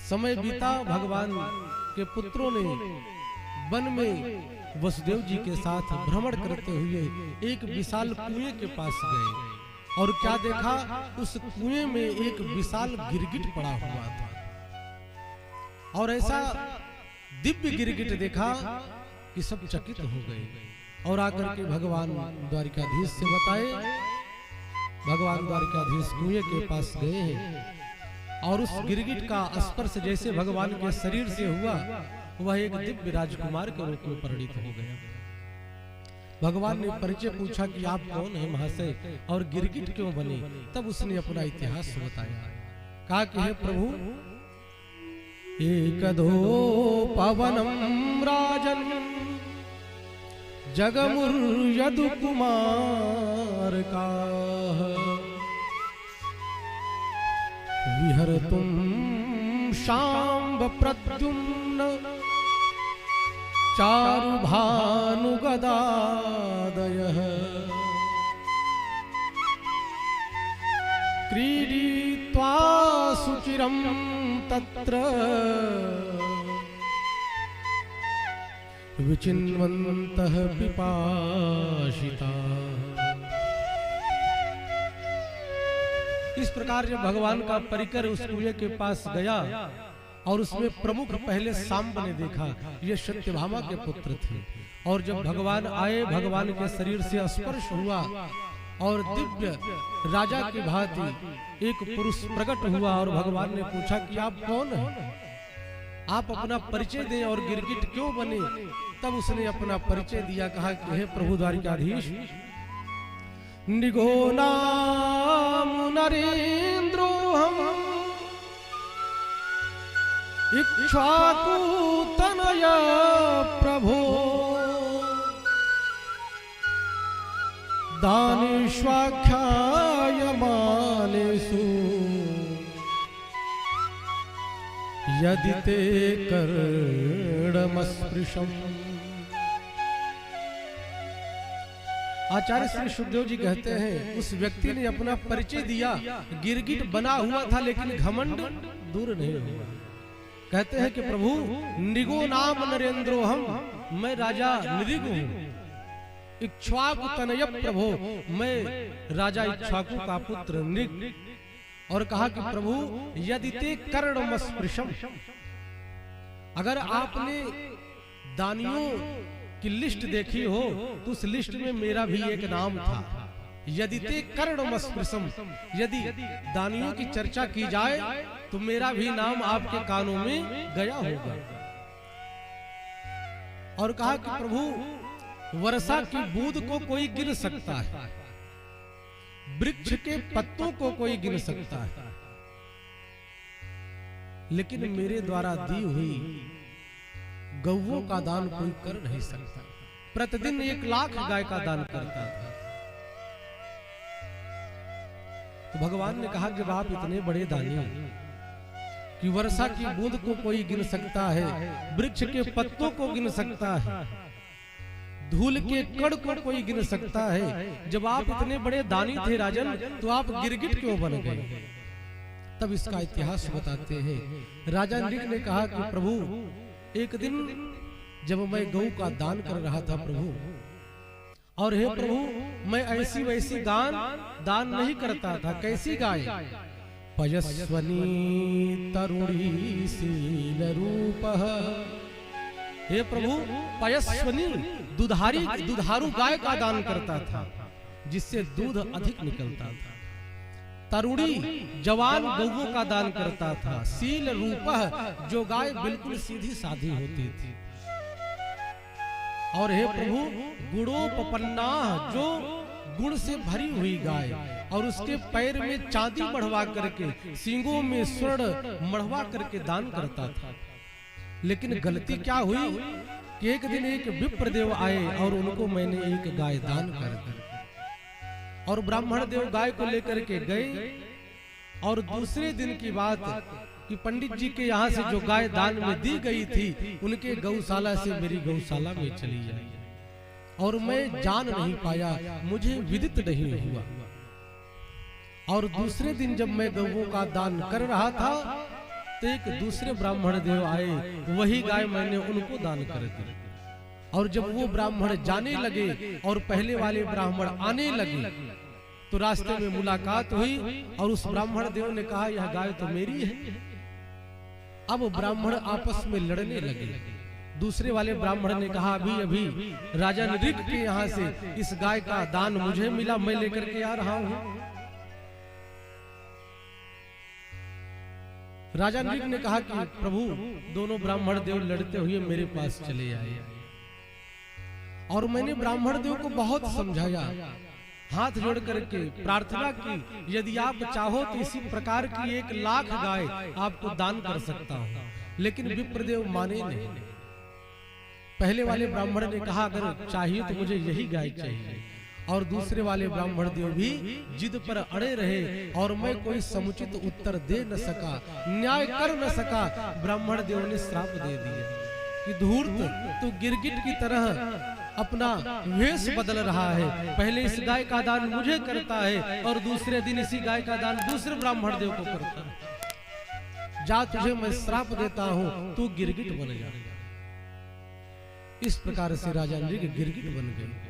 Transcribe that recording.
समय बीता, भगवान के पुत्रों ने वन में वसुदेव जी के साथ भ्रमण करते हुए एक विशाल कुएं के पास गए और क्या देखा, उस कुएं में एक विशाल गिरगिट पड़ा हुआ था। और ऐसा दिव्य गिरगिट देखा कि सब चकित हो गए और आकर के भगवान द्वारिकाधीश से बताए। भगवान द्वारिकाधीश कुएं के पास गए हैं और उस गिरगिट का स्पर्श जैसे भगवान के शरीर से हुआ, वह एक दिव्य राजकुमार के रूप में परिणित हो गया। भगवान ने परिचय पूछा कि आप कौन हैं महाशय और गिरगिट क्यों बने। तब उसने अपना इतिहास बताया। कहा कि हे प्रभु, एकदो पवनम राजन जगमुर यदु कुमार का विहरतुम शाम्ब प्रद्युम्न चारु भानु गदादयः क्रीडित्वा सुचिरं तत्र विचिन्वन्तः पिपाशिता। इस प्रकार जब भगवान का परिकर उस कुएं के पास गया और उसमें प्रमुख पहले सांब ने देखा, ये सत्यभामा के पुत्र थे। और जब भगवान आए, भगवान के शरीर से स्पर्श हुआ और दिव्य राजा की भांति एक पुरुष प्रकट हुआ और भगवान ने पूछा कि आप कौन हैं, आप अपना परिचय दें और गिरगिट क्यों बने। तब उसने अपना परिचय दिया। कहा कि हे प्रभु द्वारिकाधीश, निगो नाम नरेंद्रो हम इक्ष्वाकु तनय प्रभो दानेष्वाख्यायमानेषु यदि ते कर्णमस्पृशम्। आचार्य श्री सुखदेव जी कहते हैं, उस व्यक्ति ने अपना परिचय दिया, गिरगिट बना हुआ था लेकिन घमंड दूर नहीं हुआ। कहते हैं कि प्रभु, निगो नाम नरेंद्रो हम, मैं राजा नृग हूँ। इक्ष्वाकु तनय प्रभो, मैं राजा इक्ष्वाकु का पुत्र नृग। और कहा कि प्रभु, यदि ते कर्णमस्पृशम्, अगर आपने दानियों की लिस्ट देखी हो तो उस लिस्ट में मेरा भी एक नाम था। यदि ते कर्णमस्पृशम्, यदि दानियों की चर्चा की जाए तो मेरा भी नाम आपके कानों में गया होगा। और कहा कि प्रभु, वर्षा की बूंद को कोई गिन सकता है, वृक्ष के पत्तों को कोई गिन सकता है, लेकिन मेरे द्वारा दी हुई गौओं का दान कोई कर नहीं सकता। प्रतिदिन 1,00,000 गाय का दान करता था। तो भगवान ने कहा, जब आप इतने बड़े दानी कि वर्षा की बूंद को कोई गिन सकता है, वृक्ष के पत्तों को गिन सकता है, धूल के कण को कोई गिन सकता है, जब आप इतने बड़े दानी थे राजन, तो आप गिरगिट क्यों बन गए। तब इसका इतिहास बताते हैं। राजा नृग ने कहा कि प्रभु, एक दिन जब मैं गौ का दान कर रहा था प्रभु, और हे प्रभु, मैं ऐसी वैसी दान नहीं करता था। कैसी गाय? पयस्वनी तरुणी शील रूपः। हे प्रभु, पयस्वनी दुधारू गाय का दान करता था, जिससे दूध अधिक निकलता था। तरुणी जवान गौओं का दान करता था। शील रूपः, जो गाय बिल्कुल सीधी साधी होती थी। और हे प्रभु, गुणोपपन्ना, जो गुण से भरी हुई गाय, और उसके पैर में चांदी मढ़वा करके, सींगों में स्वर्ण मढ़वा करके दान करता था। लेकिन गलती क्या हुई कि एक दिन एक विप्रदेव आए और उनको मैंने एक गाय दान कर दी। और ब्राह्मण देव गाय को लेकर के गए, और दूसरे दिन की बात कि पंडित जी के यहाँ से जो गाय दान में दी गई थी, उनके गौशाला से मेरी गौशाला में चली आई, और मैं जान नहीं पाया, मुझे विदित नहीं हुआ। और दूसरे दिन जब मैं गौओं का दान कर रहा था तो एक दूसरे ब्राह्मण देव आए, वही गाय मैंने उनको दान कर दी। और जब वो ब्राह्मण जाने लगे और पहले वाले ब्राह्मण आने लगे, तो रास्ते में मुलाकात हुई और उस ब्राह्मण देव ने कहा यह गाय तो मेरी है। अब ब्राह्मण आपस में लड़ने लगे। दूसरे वाले ब्राह्मण ने कहा अभी अभी राजा नृग के यहाँ से इस गाय का दान मुझे मिला, मैं लेकर के आ रहा हूं। राजा नृग ने कहा कि प्रभु, दोनों ब्राह्मण देव लड़ते हुए मेरे पास चले आए और मैंने ब्राह्मण देव को बहुत समझाया, हाथ जोड़ करके प्रार्थना की यदि आप चाहो तो इसी प्रकार की 1,00,000 गाय आपको दान कर सकता हूं, लेकिन विप्रदेव माने नहीं। पहले वाले ब्राह्मण ने कहा अगर चाहिए तो मुझे यही गाय चाहिए, और दूसरे वाले ब्राह्मण देव भी जिद पर अड़े रहे और मैं कोई समुचित उत्तर दे न सका, न्याय कर न सका। ब्राह्मण देव ने श्राप दे दिया कि धूर्त, तू गिरगिट की तरह अपना वेश बदल रहा है, पहले इस गाय का दान मुझे करता है और दूसरे दिन इसी गाय का दान दूसरे ब्राह्मण देव को करता है। जा, तुझे मैं श्राप देता हूं, तू गिरगिट बन जा। इस प्रकार से राजा नृग गिरगिट बन गए।